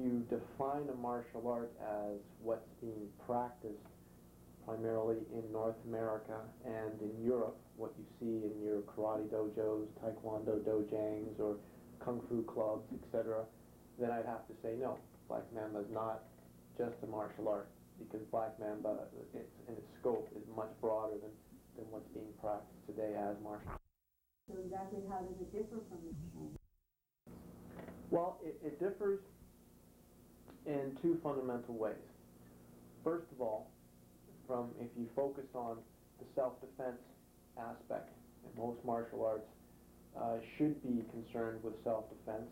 you define a martial art as what's being practiced primarily in North America and in Europe, what you see in your karate dojos, taekwondo dojangs, or kung fu clubs, etc., then I'd have to say no. Black Mamba is not just a martial art, because Black Mamba, in its scope, is much broader than what's being practiced today as martial art. So exactly how does it differ from the Well, it differs in two fundamental ways. First of all, if you focus on the self-defense aspect, and most martial arts should be concerned with self-defense,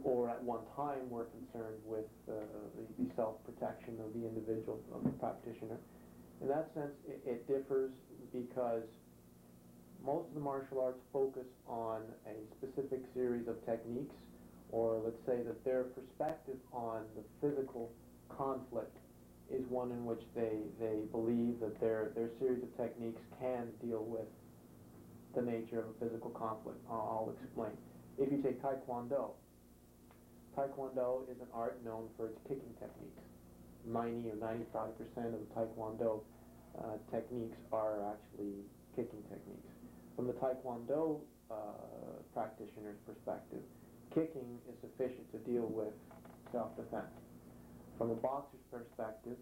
or at one time were concerned with the self-protection of the individual, of the practitioner. In that sense, it differs because most of the martial arts focus on a specific series of techniques, or let's say that their perspective on the physical conflict is one in which they believe that their series of techniques can deal with the nature of a physical conflict. I'll explain. If you take Taekwondo, Taekwondo is an art known for its kicking techniques. 90 or 95% of the Taekwondo techniques are actually kicking techniques. From the Taekwondo practitioner's perspective, kicking is sufficient to deal with self-defense. From a boxer's perspective,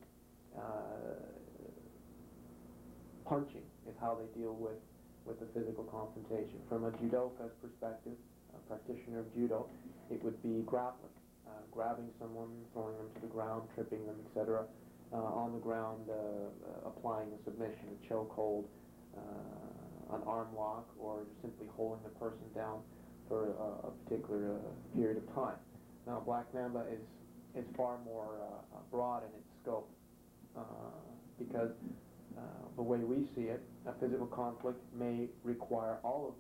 punching is how they deal with the physical confrontation. From a judoka's perspective, a practitioner of judo, it would be grappling, grabbing someone, throwing them to the ground, tripping them, etc. On the ground, applying a submission, a chokehold, an arm lock, or simply holding the person down for a particular period of time. Now, Black Mamba is far more broad in its scope because the way we see it, a physical conflict may require all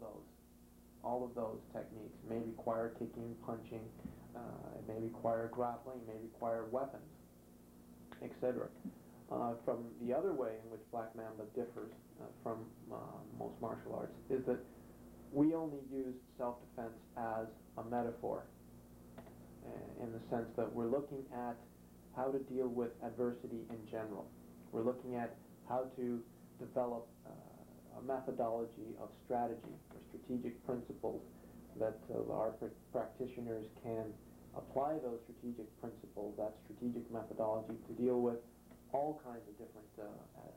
of those techniques. It may require kicking, punching, it may require grappling, it may require weapons, etc. From the other way in which Black Mamba differs from most martial arts is that we only use self-defense as a metaphor, in the sense that we're looking at how to deal with adversity in general. We're looking at how to develop a methodology of strategy or strategic principles that our practitioners can apply those strategic principles, that strategic methodology, to deal with all kinds of different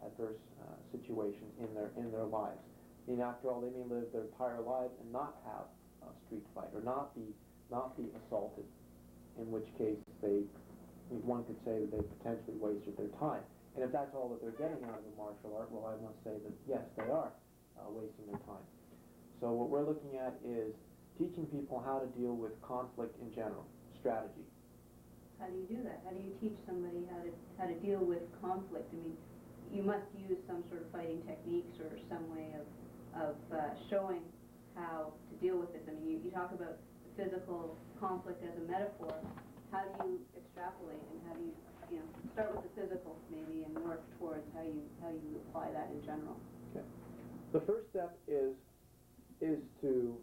adverse situations in their lives. I mean, after all, they may live their entire lives and not have a street fight, or not be assaulted, in which case one could say that they potentially wasted their time. And if that's all that they're getting out of the martial art, well, I must say that yes, they are wasting their time. So what we're looking at is teaching people how to deal with conflict in general, strategy. How do you do that? How do you teach somebody how to deal with conflict? I mean, you must use some sort of fighting techniques or some way of showing how to deal with this. I mean, you talk about the physical conflict as a metaphor. How do you extrapolate, and how do you start with the physical maybe and work towards how you apply that in general? Okay. The first step is to,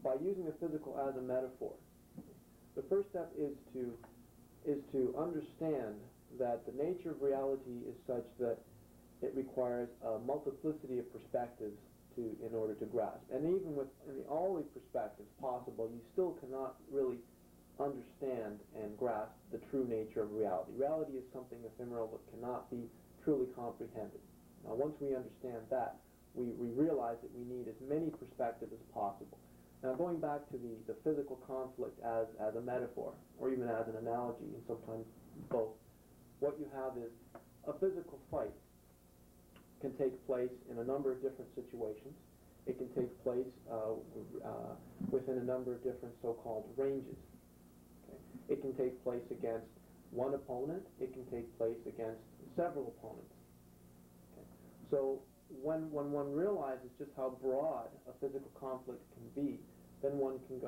by using the physical as a metaphor, the first step is to understand that the nature of reality is such that it requires a multiplicity of perspectives in order to grasp. And even with all the perspectives possible, you still cannot really understand and grasp the true nature of reality. Reality is something ephemeral that cannot be truly comprehended. Now, once we understand that, we realize that we need as many perspectives as possible. Now, going back to the physical conflict as a metaphor, or even as an analogy, and sometimes both, what you have is a physical fight can take place in a number of different situations. It can take place within a number of different so-called ranges. Okay? It can take place against one opponent. It can take place against several opponents. Okay? So when one realizes just how broad a physical conflict can be, then one can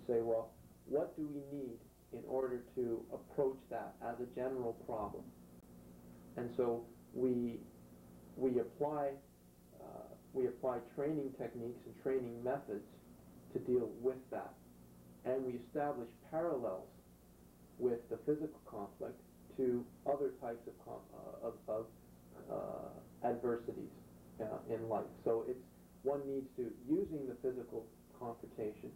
say, well, what do we need in order to approach that as a general problem? And so we apply training techniques and training methods to deal with that, and we establish parallels with the physical conflict to other types of adversities in life. So one needs to, using the physical confrontation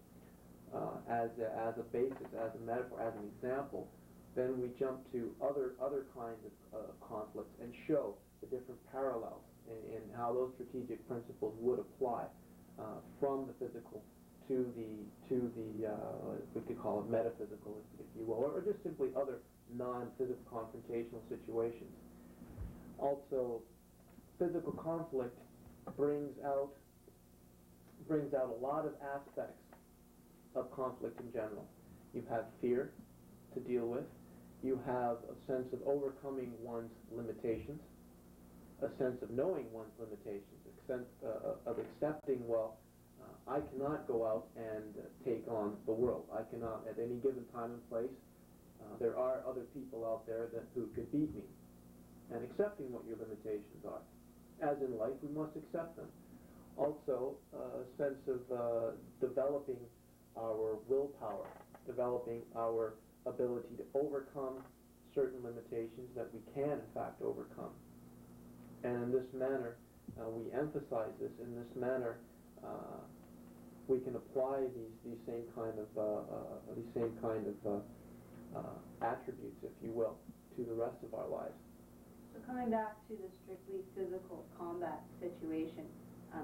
as a basis, as a metaphor, as an example, then we jump to other kinds of conflicts and show the different parallels in how those strategic principles would apply from the physical to the we could call it metaphysical, if you will, or just simply other non-physical confrontational situations. Also, physical conflict brings out a lot of aspects of conflict in general. You have fear to deal with. You have a sense of overcoming one's limitations, a sense of knowing one's limitations, a sense of accepting, I cannot go out and take on the world. I cannot, at any given time and place, there are other people out there who could beat me. And accepting what your limitations are. As in life, we must accept them. Also, a sense of developing our willpower, developing our ability to overcome certain limitations that we can, in fact, overcome. And in this manner, we emphasize this. In this manner, we can apply these same kind of attributes, if you will, to the rest of our lives. So coming back to the strictly physical combat situation,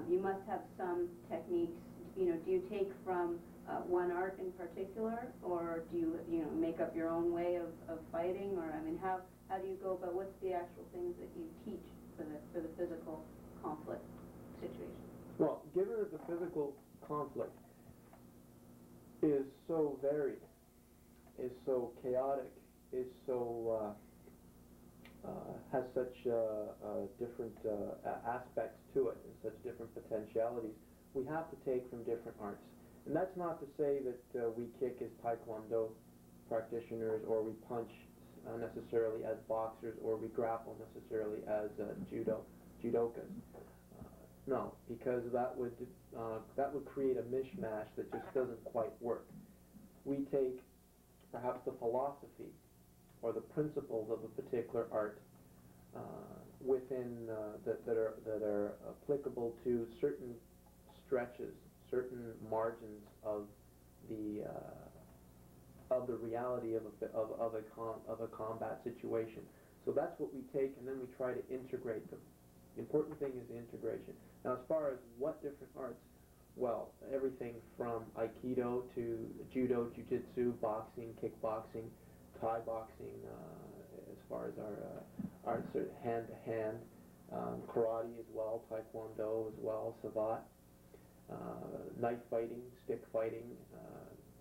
you must have some techniques. Do you take from one art in particular, or do you make up your own way of fighting, or how do you go about, what's the actual things that you teach for the physical conflict situation? Well, given that the physical conflict is so varied, is so chaotic, is so has such different aspects to it and such different potentialities, we have to take from different arts. And that's not to say that we kick as Taekwondo practitioners, or we punch necessarily as boxers, or we grapple necessarily as judokas. No, because that would create a mishmash that just doesn't quite work. We take perhaps the philosophy or the principles of a particular art within that are applicable to certain stretches, certain margins of the reality of a combat situation. So that's what we take, and then we try to integrate them. The important thing is the integration. Now, as far as what different arts, well, everything from Aikido to Judo, Jiu-Jitsu, boxing, kickboxing, Thai boxing, as far as our hand-to-hand, karate as well, Taekwondo as well, Savate, knife fighting, stick fighting.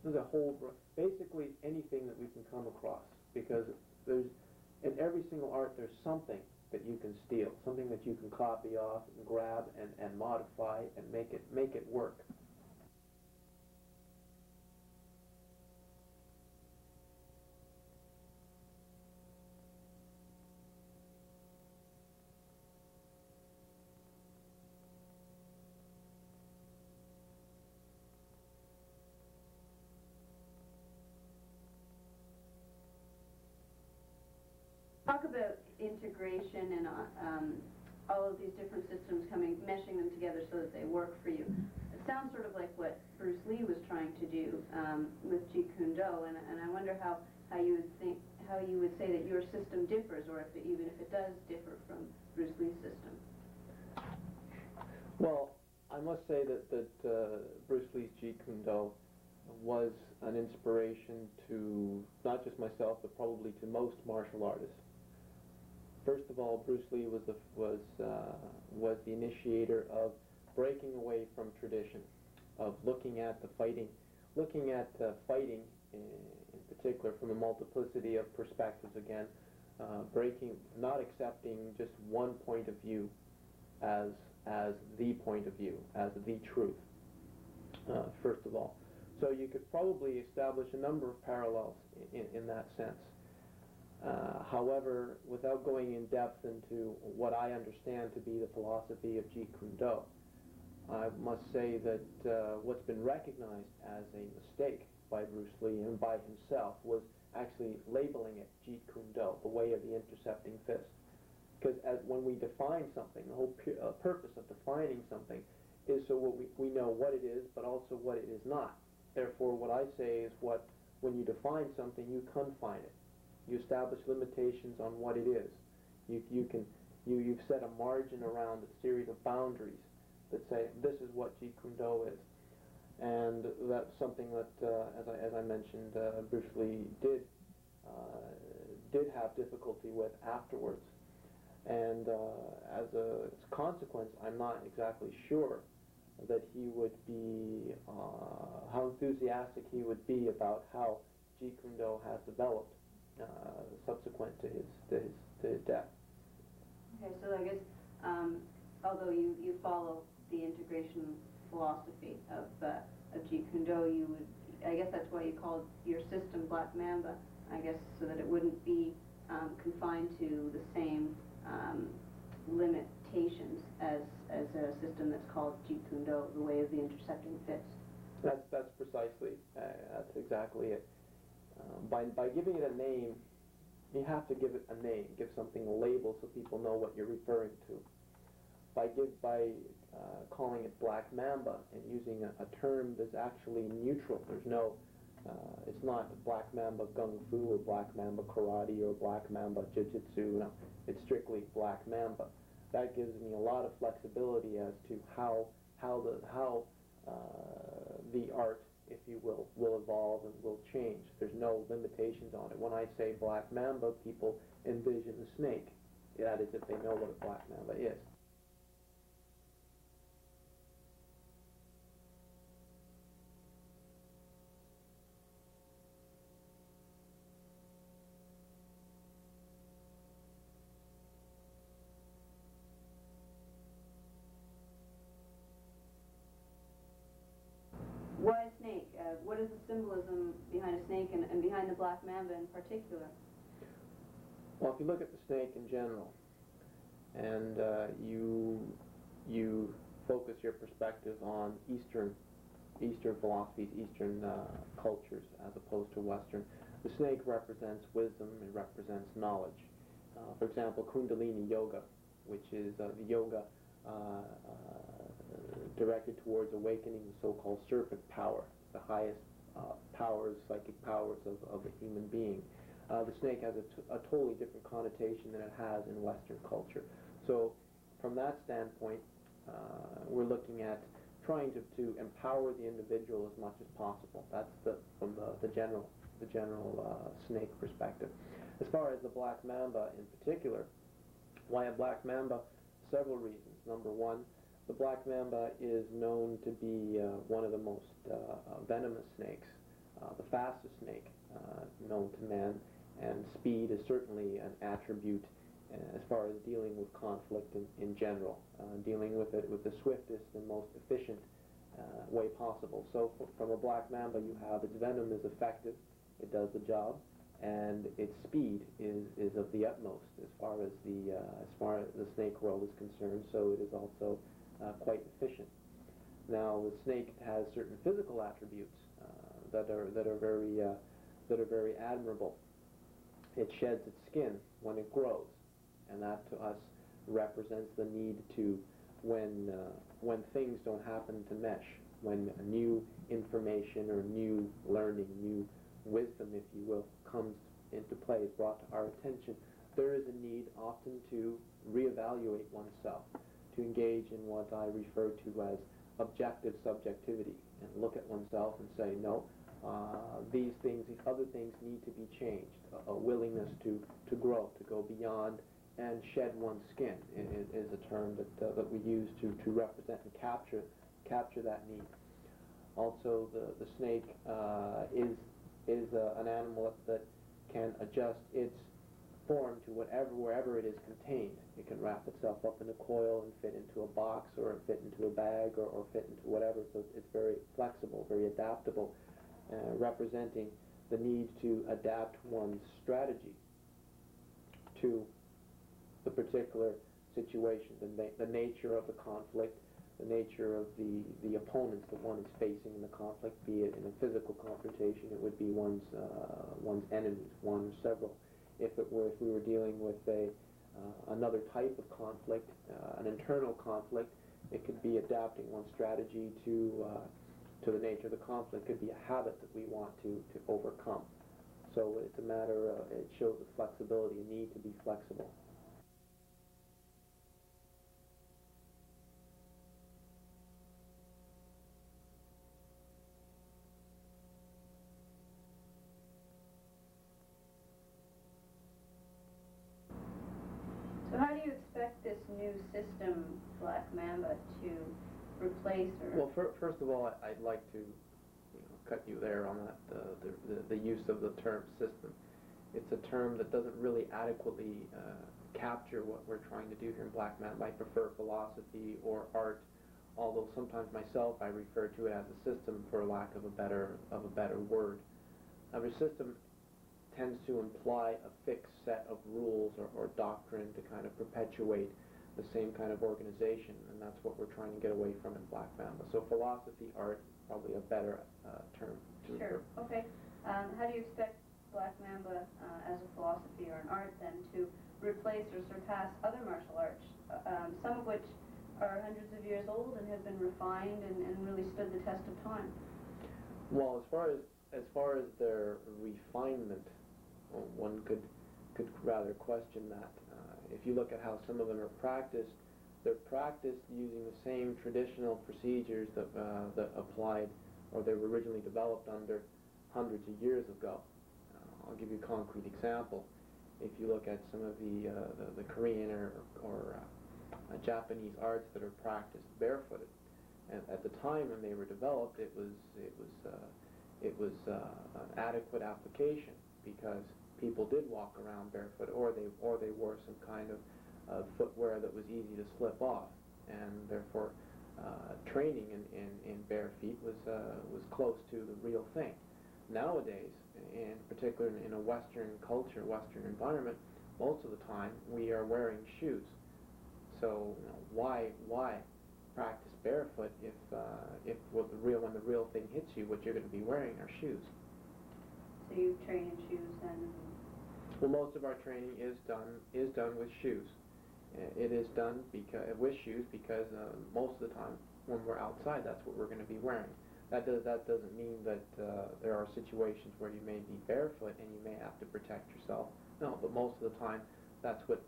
There's a whole, basically anything that we can come across, because in every single art there's something that you can steal, something that you can copy off and grab and modify and make it work. Talk about integration and all of these different systems meshing them together so that they work for you. It sounds sort of like what Bruce Lee was trying to do with Jeet Kune Do, and I wonder how you would say that your system differs, or even if it does differ from Bruce Lee's system. Well, I must say that Bruce Lee's Jeet Kune Do was an inspiration to not just myself, but probably to most martial artists. First of all, Bruce Lee was the initiator of breaking away from tradition, of looking at fighting in particular from a multiplicity of perspectives again, not accepting just one point of view as the point of view, as the truth, first of all. So you could probably establish a number of parallels in that sense. However, without going in depth into what I understand to be the philosophy of Jeet Kune Do, I must say that what's been recognized as a mistake by Bruce Lee and by himself was actually labeling it Jeet Kune Do, the way of the intercepting fist. Because when we define something, the whole purpose of defining something is so we know what it is, but also what it is not. Therefore, what I say is when you define something, you confine it. You establish limitations on what it is. You've set a margin around a series of boundaries that say this is what Jeet Kune Do is. And that's something that, as I mentioned, Bruce Lee did have difficulty with afterwards. And as a consequence, I'm not exactly sure that he would be, how enthusiastic he would be about how Jeet Kune Do has developed subsequent to his death. Okay, so I guess, although you follow the integration philosophy of Jeet Kune Do, I guess that's why you called your system Black Mamba, I guess, so that it wouldn't be confined to the same limitations as a system that's called Jeet Kune Do, the way of the intercepting fist. That's precisely, that's exactly it. By giving it a name, you have to give it a name, give something a label so people know what you're referring to. By calling it Black Mamba and using a term that's actually neutral, there's no, it's not Black Mamba Gung Fu or Black Mamba Karate or Black Mamba Jiu-Jitsu, no, it's strictly Black Mamba. That gives me a lot of flexibility as to how the art, if you will evolve and will change. There's no limitations on it. When I say Black Mamba, people envision the snake. That is, if they know what a Black Mamba is. Why a snake? What is the symbolism behind a snake and behind the Black Mamba in particular? Well, if you look at the snake in general, and you focus your perspective on Eastern philosophies, Eastern cultures, as opposed to Western, the snake represents wisdom, it represents knowledge. For example, Kundalini Yoga, which is the yoga directed towards awakening the so-called serpent power, the highest powers, psychic powers of the human being. The snake has a totally different connotation than it has in Western culture. So from that standpoint, we're looking at trying to empower the individual as much as possible. That's from the general snake perspective. As far as the Black Mamba in particular, why a Black Mamba? Several reasons. Number one, the Black Mamba is known to be one of the most venomous snakes, the fastest snake known to man, and speed is certainly an attribute as far as dealing with conflict in general, dealing with it with the swiftest and most efficient way possible. So from a Black Mamba, you have its venom is effective, it does the job, and its speed is of the utmost as far as the snake world is concerned. So it is also quite efficient. Now the snake has certain physical attributes that are very admirable. It sheds its skin when it grows, and that to us represents the need to, when things don't happen to mesh, when new information or new learning, new wisdom, if you will, comes into play, is brought to our attention, there is a need often to reevaluate oneself, to engage in what I refer to as objective subjectivity, and look at oneself and say, no, these other things need to be changed. A willingness to grow, to go beyond and shed one's skin is a term that we use to represent and capture that need. Also, the snake is an animal that can adjust its form to wherever it is contained. It can wrap itself up in a coil and fit into a box, or fit into a bag, or fit into whatever. So it's very flexible, very adaptable, representing the need to adapt one's strategy to the particular situation, the nature of the conflict, the nature of the opponents that one is facing in the conflict, be it in a physical confrontation, it would be one's enemies, one or several. If we were dealing with another type of conflict, an internal conflict, it could be adapting one's strategy to the nature of the conflict. It could be a habit that we want to overcome. So it's a matter of, it shows the flexibility, a need to be flexible. So how do you expect this new system, Black Mamba, to replace or... Well, first of all, I'd like to cut you there on that, the use of the term system. It's a term that doesn't really adequately capture what we're trying to do here in Black Mamba. I prefer philosophy or art, although sometimes myself I refer to it as a system for lack of a better word. Now, a system tends to imply a fixed set of rules or doctrine to kind of perpetuate the same kind of organization, and that's what we're trying to get away from in Black Mamba. So philosophy, art, probably a better term. Sure, okay. How do you expect Black Mamba as a philosophy or an art then to replace or surpass other martial arts, some of which are hundreds of years old and have been refined and really stood the test of time? Well, as far as their refinement, one could rather question that. If you look at how some of them are practiced, they're practiced using the same traditional procedures that applied, or they were originally developed under hundreds of years ago. I'll give you a concrete example. If you look at some of the Korean or Japanese arts that are practiced barefooted, and at the time when they were developed, it was an adequate application because people did walk around barefoot, or they wore some kind of footwear that was easy to slip off, and therefore training in bare feet was close to the real thing. Nowadays, in particular in a Western culture, Western environment, most of the time we are wearing shoes. So why practice barefoot if when the real thing hits you, what you're going to be wearing are shoes? So you train in shoes then? Well, most of our training is done with shoes. It is done with shoes because most of the time when we're outside, that's what we're going to be wearing. That doesn't mean that there are situations where you may be barefoot and you may have to protect yourself. No, but most of the time, that's what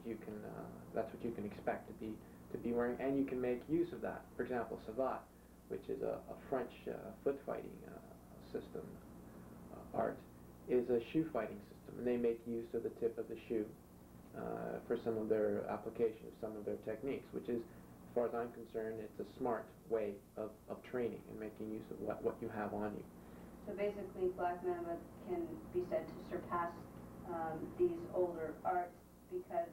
you can expect to be wearing, and you can make use of that. For example, savate, which is a French foot fighting system art, is a shoe fighting system, and they make use of the tip of the shoe for some of their application of some of their techniques, which is, as far as I'm concerned, it's a smart way of training and making use of what you have on you. So basically, Black Mamba can be said to surpass these older arts because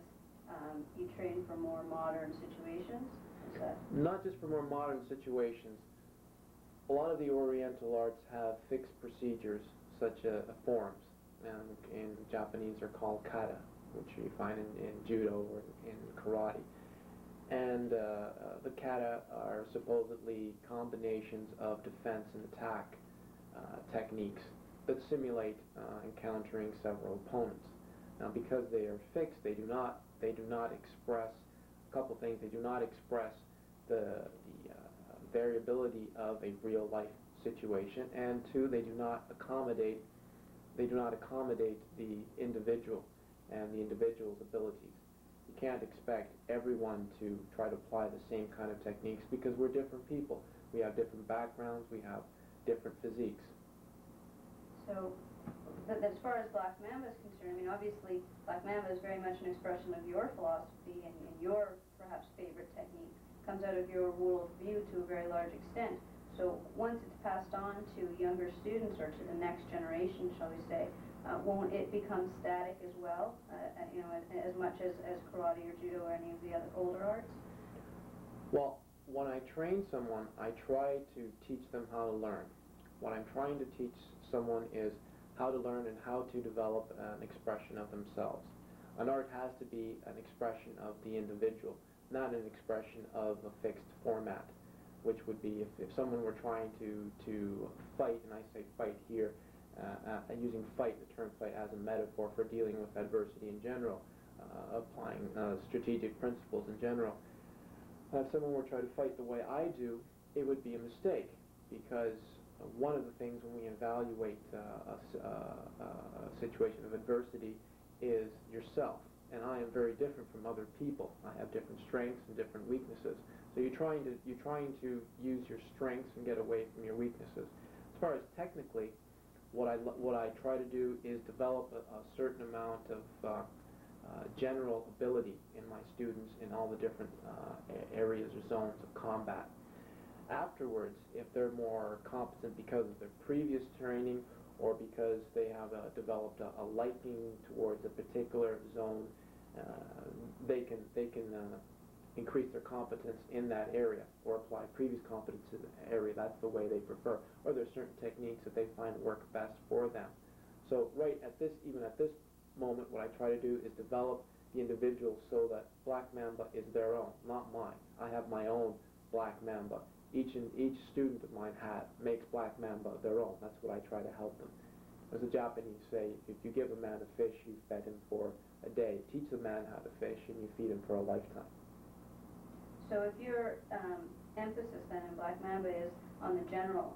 you train for more modern situations? Is that... Not just for more modern situations. A lot of the Oriental arts have fixed procedures, such as forms, and in Japanese are called kata, which you find in judo or in karate. And the kata are supposedly combinations of defense and attack techniques that simulate encountering several opponents. Now, because they are fixed, they do not express a couple things. They do not express the variability of a real life situation, and two, they do not accommodate the individual and the individual's abilities. You can't expect everyone to try to apply the same kind of techniques because we're different people. We have different backgrounds, we have different physiques. So, as far as Black Mamba is concerned, I mean, obviously, Black Mamba is very much an expression of your philosophy and your, perhaps, favorite technique. Comes out of your worldview to a very large extent. So once it's passed on to younger students or to the next generation, shall we say, won't it become static as well, as much as karate or judo or any of the other older arts? Well, when I train someone, I try to teach them how to learn. What I'm trying to teach someone is how to learn and how to develop an expression of themselves. An art has to be an expression of the individual, not an expression of a fixed format, which would be if someone were trying to fight, and I say fight here, using fight, the term fight as a metaphor for dealing with adversity in general, applying strategic principles in general. If someone were trying to fight the way I do, it would be a mistake, because one of the things when we evaluate a situation of adversity is yourself. And I am very different from other people. I have different strengths and different weaknesses. So you're trying to use your strengths and get away from your weaknesses. As far as technically, what I try to do is develop a certain amount of general ability in my students in all the different areas or zones of combat. Afterwards, if they're more competent because of their previous training or because they have developed a liking towards a particular zone, they can increase their competence in that area or apply previous competence to the area. That's the way they prefer. Or there's certain techniques that they find work best for them. So even at this moment, what I try to do is develop the individual so that Black Mamba is their own, not mine. I have my own Black Mamba. Each student of mine makes Black Mamba their own. That's what I try to help them. As the Japanese say, if you give a man a fish, you fed him for a day. Teach the man how to fish, and you feed him for a lifetime. So if your emphasis then in Black Mamba is on a general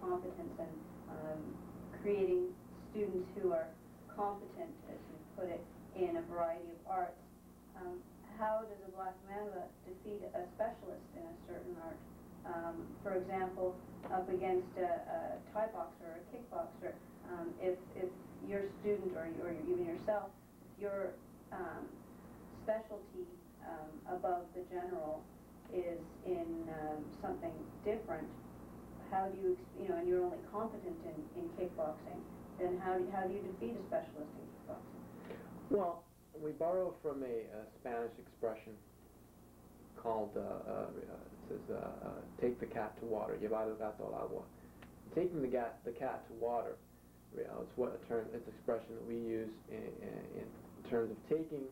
competence and creating students who are competent, as you put it, in a variety of arts, how does a Black Mamba defeat a specialist in a certain art? For example, up against a Thai boxer or a kickboxer, if your student or even yourself, your specialty above the general is in something different, how do you, and you're only competent in kickboxing, then how do you defeat a specialist in kickboxing? Well, we borrow from a Spanish expression called, it says, take the cat to water, llevar el gato al agua. Taking the cat to water, it's an expression that we use in terms of taking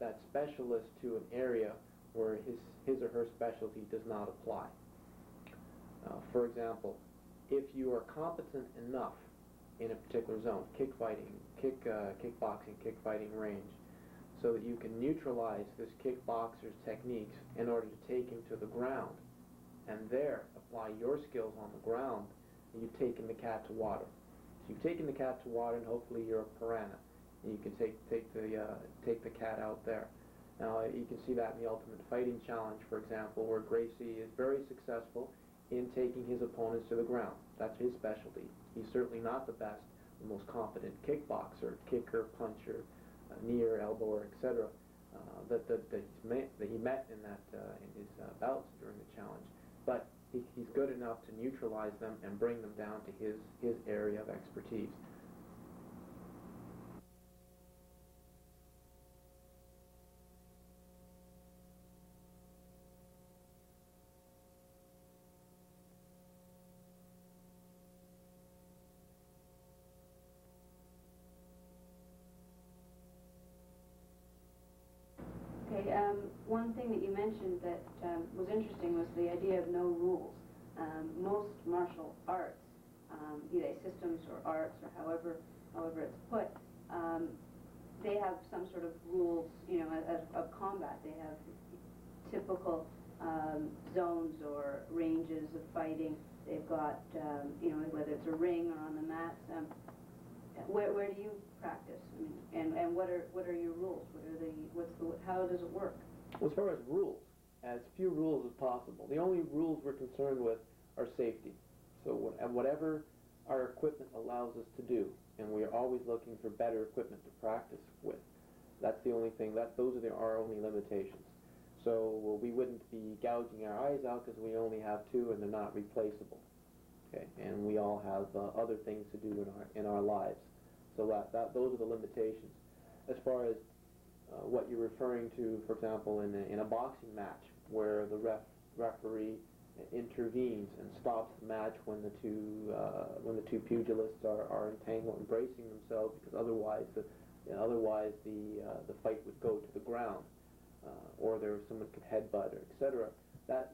that specialist to an area where his or her specialty does not apply. For example, if you are competent enough in a particular zone, kickboxing, kickfighting range, so that you can neutralize this kickboxer's techniques in order to take him to the ground, and there apply your skills on the ground, you've taken the cat to water. So you've taken the cat to water, and hopefully you're a piranha, and you can take the cat out there. Now you can see that in the Ultimate Fighting Challenge, for example, where Gracie is very successful in taking his opponents to the ground. That's his specialty. He's certainly not the best, the most competent kickboxer, kicker, puncher, knee, elbow, etc. That he met in his bouts during the challenge. But he's good enough to neutralize them and bring them down to his area of expertise. Okay, one thing that you mentioned that was interesting was the idea of no rules. Most martial arts, be they systems or arts or however it's put, they have some sort of rules, of combat. They have typical zones or ranges of fighting. They've got, whether it's a ring or on the mats. Where do you practice? I mean, and what are your rules? How does it work? Well, as far as rules, as few rules as possible. The only rules we're concerned with are safety. So whatever our equipment allows us to do, and we are always looking for better equipment to practice with. That's the only thing. Those are our only limitations. So we wouldn't be gouging our eyes out because we only have two and they're not replaceable. Okay, and we all have other things to do in our lives. So those are the limitations. As far as what you're referring to, for example, in a boxing match where the referee intervenes and stops the match when the two pugilists are entangled, embracing themselves, because otherwise the fight would go to the ground. or someone could headbutt, or etc. That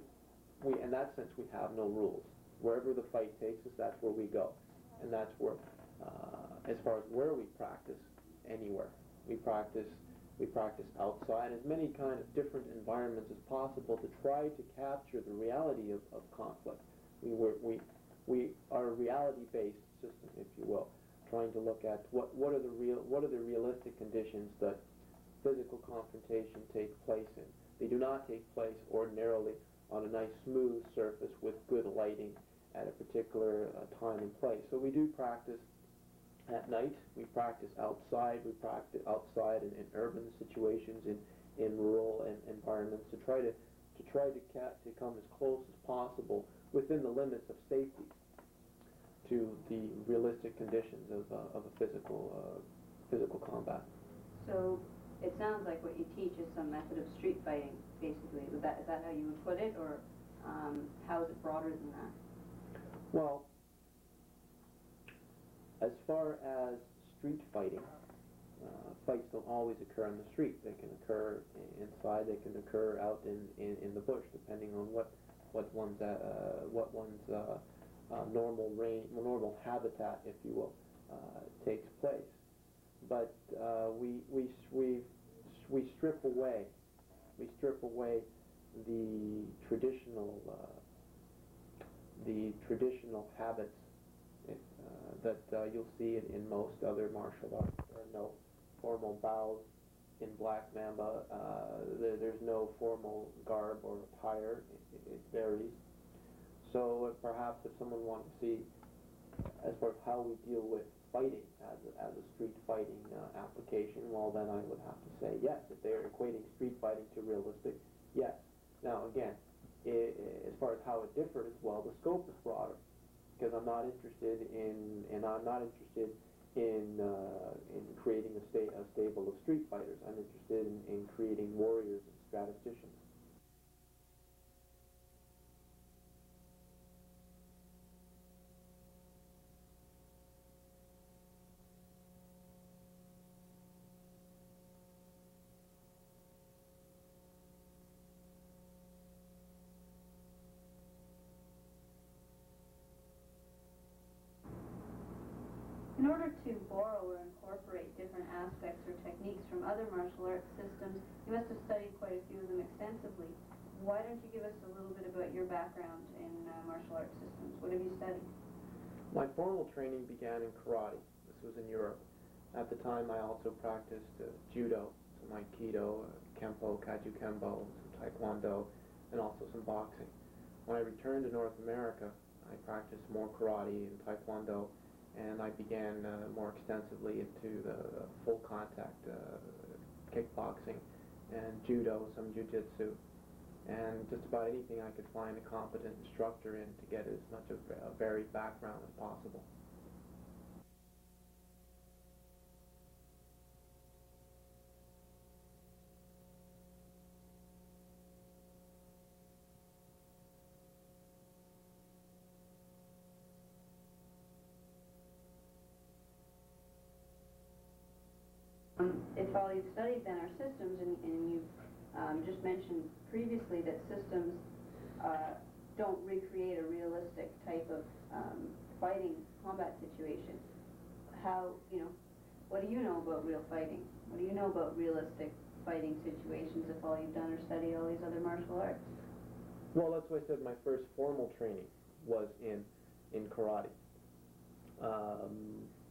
in that sense, we have no rules. Wherever the fight takes us, that's where we go, and that's where, as far as where we practice, anywhere we practice outside, as many kind of different environments as possible to try to capture the reality of conflict. We are a reality-based system, if you will, trying to look at what are the realistic conditions that physical confrontation take place in. They do not take place ordinarily on a nice smooth surface with good lighting at a particular time and place. So we do practice at night, we practice outside, in urban situations, in rural environments, to try to come as close as possible within the limits of safety to the realistic conditions of a physical combat. So it sounds like what you teach is some method of street fighting, basically. Is that how you would put it, or how is it broader than that? Well, as far as street fighting, fights don't always occur on the street. They can occur inside. They can occur out in the bush, depending on what one's normal habitat, if you will, takes place. But we strip away the traditional habits that you'll see in most other martial arts. There are no formal bows in black MAMBA. There's no formal garb or attire. It varies. So perhaps if someone wanted to see, as far as how we deal with fighting as a street fighting application, well, then I would have to say yes. If they're equating street fighting to realistic, yes. Now again, as far as how it differs, well, the scope is broader, because I'm not interested in creating a stable of street fighters. I'm interested in creating warriors and statisticians. In order to borrow or incorporate different aspects or techniques from other martial arts systems, you must have studied quite a few of them extensively. Why don't you give us a little bit about your background in martial arts systems? What have you studied? My formal training began in karate. This was in Europe. At the time, I also practiced judo, some aikido, kempo, kaju kembo, some taekwondo, and also some boxing. When I returned to North America, I practiced more karate and taekwondo, and I began more extensively into the full contact kickboxing and judo, some jiu-jitsu, and just about anything I could find a competent instructor in to get as much of a varied background as possible. If all you've studied then are systems, and you've just mentioned previously that systems don't recreate a realistic type of fighting combat situation, what do you know about real fighting? What do you know about realistic fighting situations if all you've done is study all these other martial arts? Well, that's why I said my first formal training was in karate.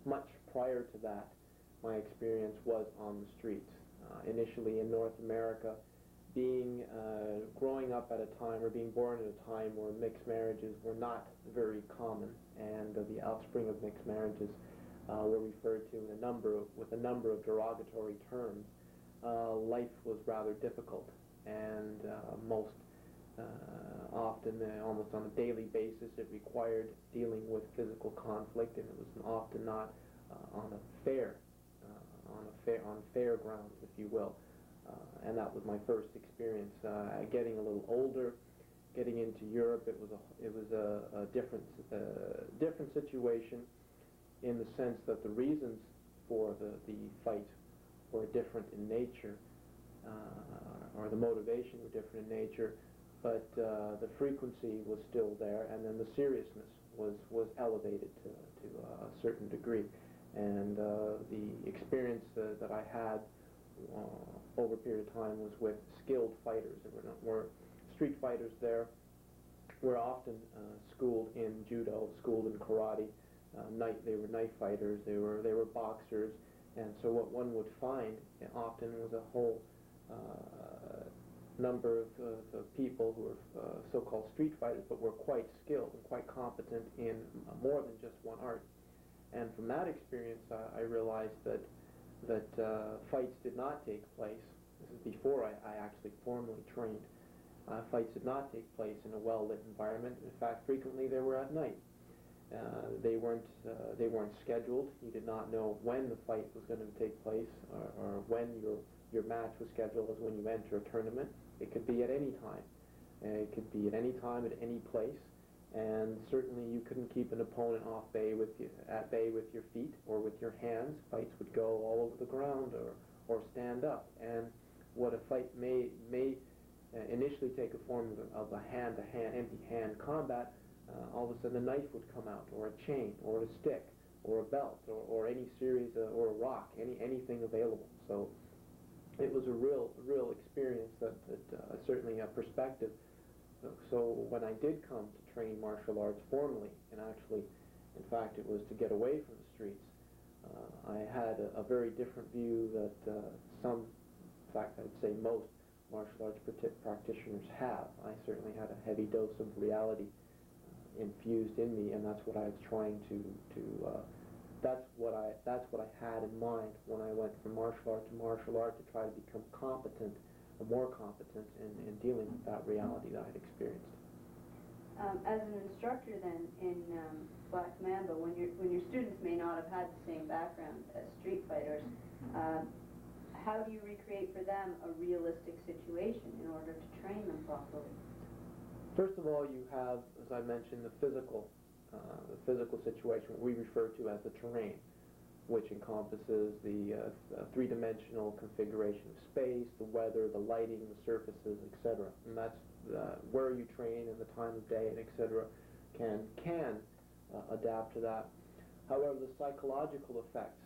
Much prior to that, my experience was on the streets. Initially in North America, growing up at a time, or being born at a time where mixed marriages were not very common, and the offspring of mixed marriages were referred to with a number of derogatory terms. Life was rather difficult, and most often, almost on a daily basis, it required dealing with physical conflict, and it was often not on fair grounds, if you will. And that was my first experience. Getting a little older, getting into Europe, it was a different situation, in the sense that the reasons for the fight were different in nature. or the motivation were different in nature, but the frequency was still there, and then the seriousness was elevated to a certain degree. And the experience that I had over a period of time was with skilled fighters. There were street fighters there. Were often schooled in judo, schooled in karate. They were knife fighters. They were boxers. And so what one would find often was a whole number of people who were so-called street fighters, but were quite skilled and quite competent in more than just one art. And from that experience, I realized that fights did not take place. This is before I actually formally trained. Fights did not take place in a well-lit environment. In fact, frequently they were at night. They weren't scheduled. You did not know when the fight was going to take place, or when your match was scheduled as when you enter a tournament. It could be at any time. It could be at any time, at any place. And certainly you couldn't keep an opponent at bay with your feet or with your hands. Fights would go all over the ground or stand up. And what a fight may initially take a form of a hand-to-hand, empty-hand combat, all of a sudden a knife would come out, or a chain, or a stick, or a belt, or any series, or a rock, anything available. So it was a real experience that certainly a perspective. So when I did come to train martial arts formally, and actually, in fact, it was to get away from the streets, I had a very different view that some, in fact, I'd say most martial arts practitioners have. I certainly had a heavy dose of reality infused in me, and that's what I was trying to that's what I had in mind when I went from martial art to martial art, to try to become competent, or more competent in dealing with that reality that I'd experienced. As an instructor then in Black Mamba, when your students may not have had the same background as street fighters, how do you recreate for them a realistic situation in order to train them properly? First of all, you have, as I mentioned, the physical situation, what we refer to as the terrain, which encompasses the three-dimensional configuration of space, the weather, the lighting, the surfaces, etc. And that's where you train and the time of day, and etc. can adapt to that. However, the psychological effects,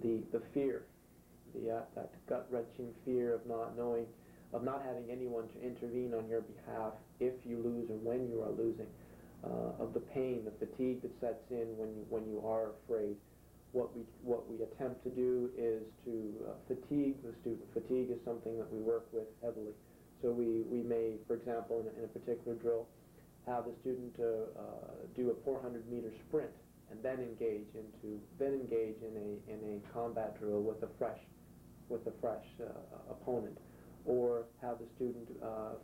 the fear, that gut-wrenching fear of not knowing, of not having anyone to intervene on your behalf if you lose or when you are losing, of the pain, the fatigue that sets in when you are afraid. What we attempt to do is to fatigue the student. Fatigue is something that we work with heavily. So we may, for example, in a particular drill, have the student do a 400-meter sprint, and then engage in a combat drill with a fresh opponent, or have the student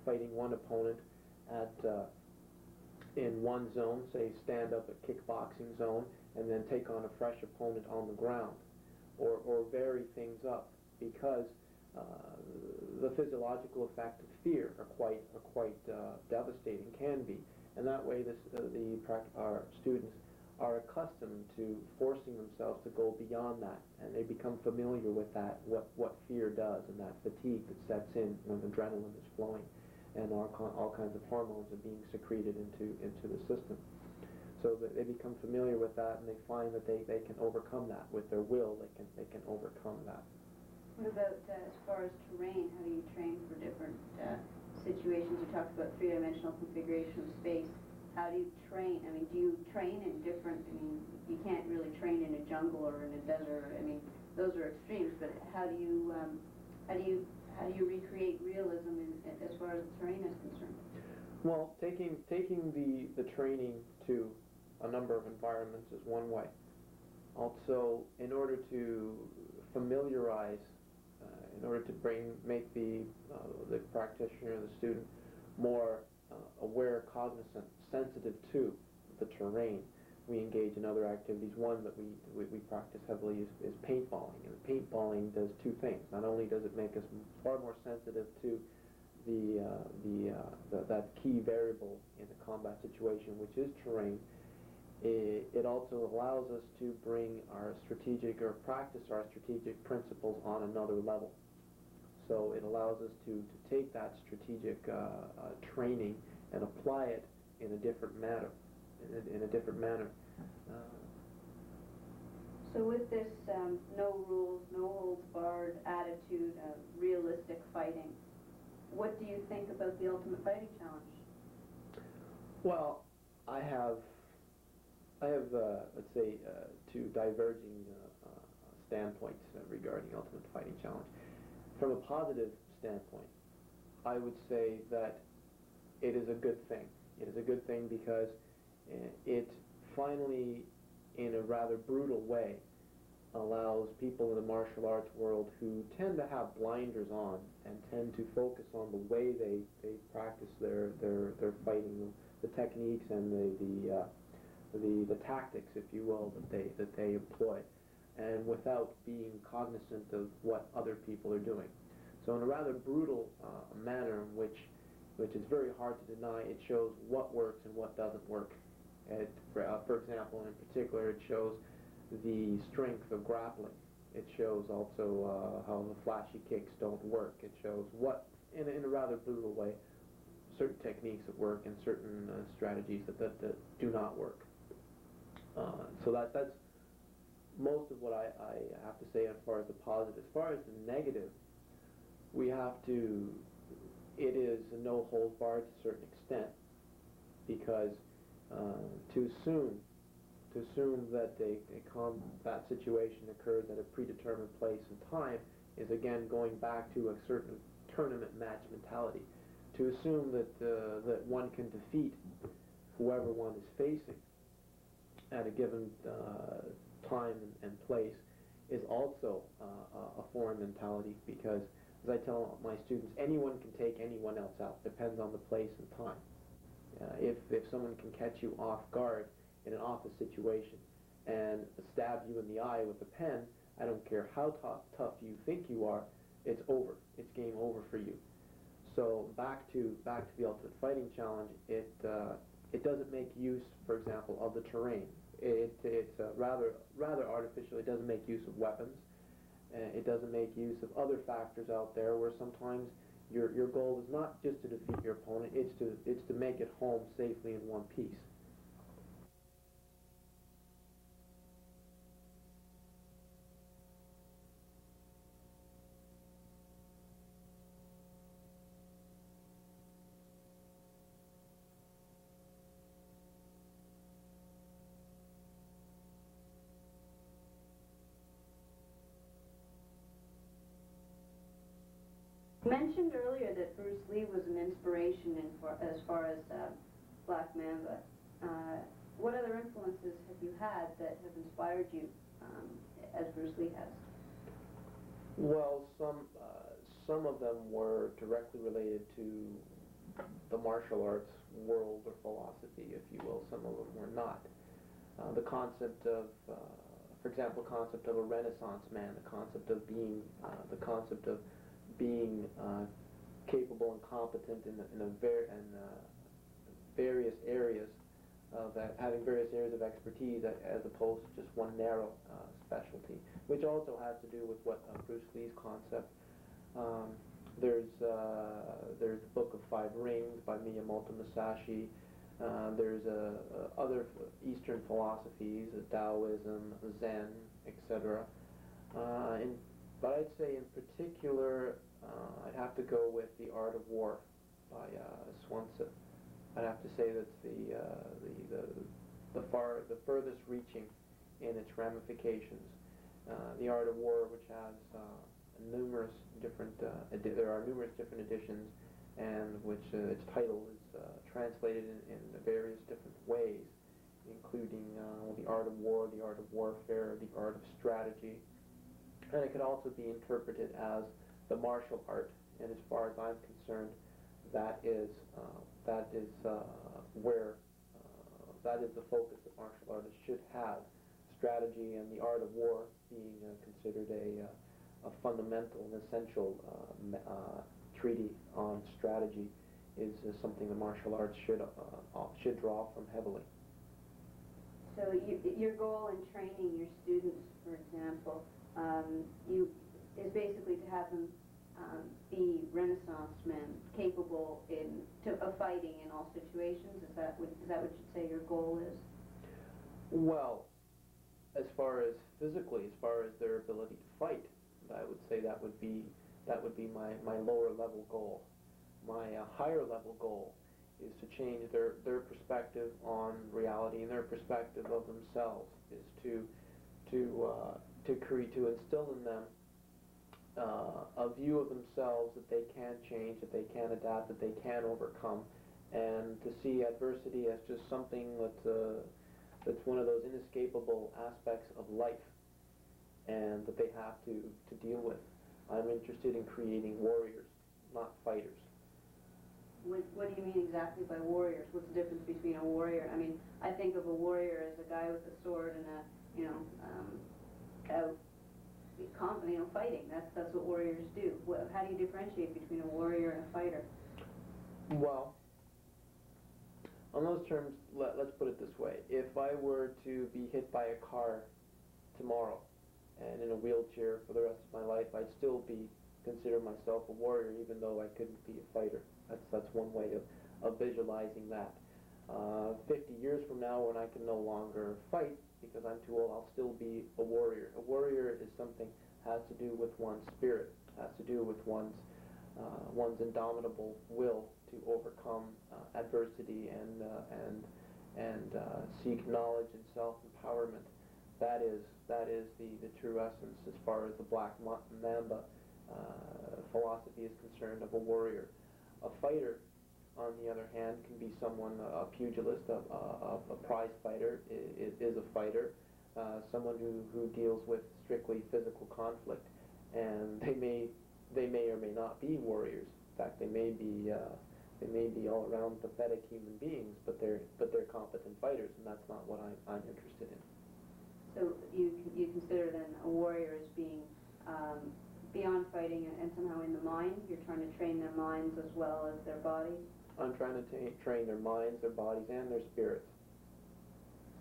fighting one opponent in one zone, say stand up at kickboxing zone, and then take on a fresh opponent on the ground, or vary things up, because the physiological effect of fear are quite devastating, can be, and that way our students are accustomed to forcing themselves to go beyond that, and they become familiar with that, what fear does, and that fatigue that sets in when adrenaline is flowing, and all kinds of hormones are being secreted into the system. So that they become familiar with that, and they find that they can overcome that with their will. They can overcome that. What about as far as terrain? How do you train for different situations? You talked about three-dimensional configuration of space. How do you train? I mean, do you train in different? I mean, you can't really train in a jungle or in a desert. I mean, those are extremes. But how do you recreate realism as far as the terrain is concerned? Well, taking the training to a number of environments is one way. Also, in order to familiarize, in order to make the practitioner, the student, more aware, cognizant, sensitive to the terrain, we engage in other activities. One that we practice heavily is paintballing. And paintballing does two things. Not only does it make us far more sensitive to that key variable in the combat situation, which is terrain, it also allows us to bring our strategic, or practice our strategic principles on another level. So it allows us to take that strategic training and apply it in a different manner. In a different manner. So with this no rules, no holds barred attitude of realistic fighting, what do you think about the Ultimate Fighting Challenge? Well, I have let's say, two diverging standpoints regarding Ultimate Fighting Challenge. From a positive standpoint, I would say that it is a good thing. It is a good thing because it finally, in a rather brutal way, allows people in the martial arts world who tend to have blinders on and tend to focus on the way they practice their fighting, the techniques and the tactics, if you will, that they employ, and without being cognizant of what other people are doing. So in a rather brutal manner, which is very hard to deny, it shows what works and what doesn't work. For example, in particular, it shows the strength of grappling. It shows also how the flashy kicks don't work. It shows what, in a rather brutal way, certain techniques that work and certain strategies that do not work. So that's most of what I have to say as far as the positive. As far as the negative, it is a no holds barred to a certain extent, because to assume that a combat situation occurs at a predetermined place and time is again going back to a certain tournament match mentality. To assume that one can defeat whoever one is facing at a given time and place is also a foreign mentality, because, as I tell my students, anyone can take anyone else out. Depends on the place and time. If someone can catch you off guard in an office situation and stab you in the eye with a pen, I don't care how tough you think you are, it's over. It's game over for you. So back to the Ultimate Fighting Challenge, it doesn't make use, for example, of the terrain. It's rather artificial. It doesn't make use of weapons. It doesn't make use of other factors out there where sometimes your goal is not just to defeat your opponent, it's to make it home safely in one piece. You mentioned earlier that Bruce Lee was an inspiration as far as Black Mamba. What other influences have you had that have inspired you as Bruce Lee has? Well, some of them were directly related to the martial arts world or philosophy, if you will. Some of them were not. The concept of, for example, concept of a Renaissance man, the concept of being capable and competent in various areas having various areas of expertise as opposed to just one narrow specialty, which also has to do with what Bruce Lee's concept. There's the Book of Five Rings by Miyamoto Musashi. There's other Eastern philosophies, Taoism, Zen, etc. But I'd say in particular, I'd have to go with The Art of War by Sun Tzu. I'd have to say that's the furthest reaching in its ramifications. The Art of War, which has numerous different there are numerous different editions, and which its title is translated in various different ways, including The Art of War, The Art of Warfare, The Art of Strategy, and it could also be interpreted as the martial art. And as far as I'm concerned, that is the focus that martial artists should have. Strategy and the art of war being considered a fundamental and essential treaty on strategy is something the martial arts should draw from heavily. So your goal in training your students, for example, is basically to have them be Renaissance men, capable of fighting in all situations? Is that what you'd say your goal is? Well, as far as physically, as far as their ability to fight, I would say that would be my lower level goal. My higher level goal is to change their perspective on reality and their perspective of themselves. Is to instill in them a view of themselves that they can change, that they can adapt, that they can overcome, and to see adversity as just something that's one of those inescapable aspects of life, and that they have to deal with. I'm interested in creating warriors, not fighters. What do you mean exactly by warriors? What's the difference between a warrior? I mean, I think of a warrior as a guy with a sword and fighting. That's what warriors do. How do you differentiate between a warrior and a fighter? Well, on those terms, let's put it this way. If I were to be hit by a car tomorrow and in a wheelchair for the rest of my life, I'd still consider myself a warrior, even though I couldn't be a fighter. That's one way of visualizing that. 50 years from now, when I can no longer fight because I'm too old, I'll still be a warrior. A warrior is something has to do with one's spirit, has to do with one's indomitable will to overcome adversity and seek knowledge and self-empowerment. That is the true essence as far as the Black Mamba philosophy is concerned of a warrior. A fighter, on the other hand, can be someone, a pugilist, a prize fighter is a fighter, someone who deals with strictly physical conflict, and they may or may not be warriors. In fact, they may be all around pathetic human beings, but they're competent fighters, and that's not what I'm interested in. So you consider then a warrior as being beyond fighting and somehow in the mind? You're trying to train their minds as well as their bodies? I'm trying to train their minds, their bodies, and their spirits.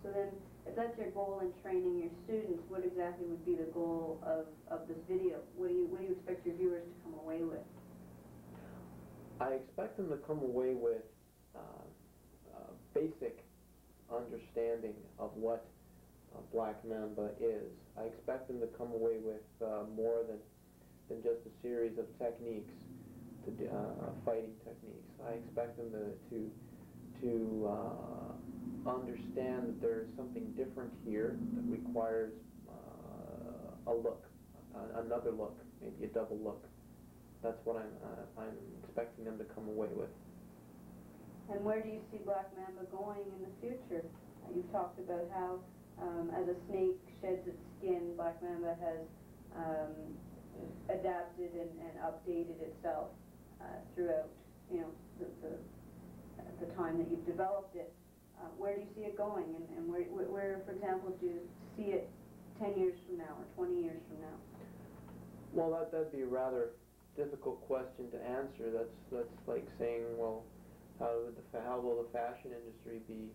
So then, if that's your goal in training your students, what exactly would be the goal of this video? What do you expect your viewers to come away with? I expect them to come away with basic understanding of what Black Mamba is. I expect them to come away with more than just a series of techniques, fighting techniques. I expect them to understand that there is something different here that requires a look, another look, maybe a double look. That's what I'm expecting them to come away with. And where do you see Black Mamba going in the future? You've talked about how as a snake sheds its skin, Black Mamba has adapted and updated itself throughout, the time that you've developed it. Where do you see it going, and where, for example, do you see it 10 years from now or 20 years from now? Well, that'd be a rather difficult question to answer. That's like saying, well, how will the fashion industry be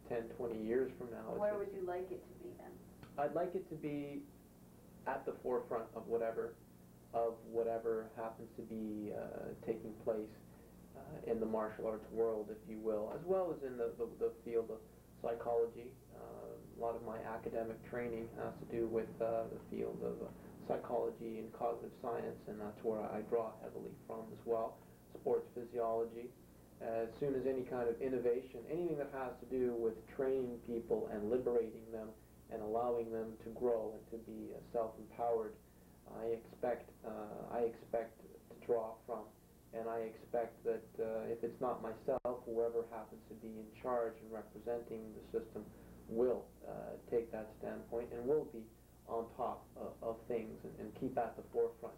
10, 20 years from now? Where would you like it to be then? I'd like it to be at the forefront of whatever happens to be taking place in the martial arts world, if you will, as well as in the field of psychology. A lot of my academic training has to do with the field of psychology and cognitive science, and that's where I draw heavily from as well. Sports physiology. As soon as any kind of innovation, anything that has to do with training people and liberating them and allowing them to grow and to be self-empowered, I expect to draw from. And I expect that if it's not myself, whoever happens to be in charge and representing the system will take that standpoint and will be on top of things and keep at the forefront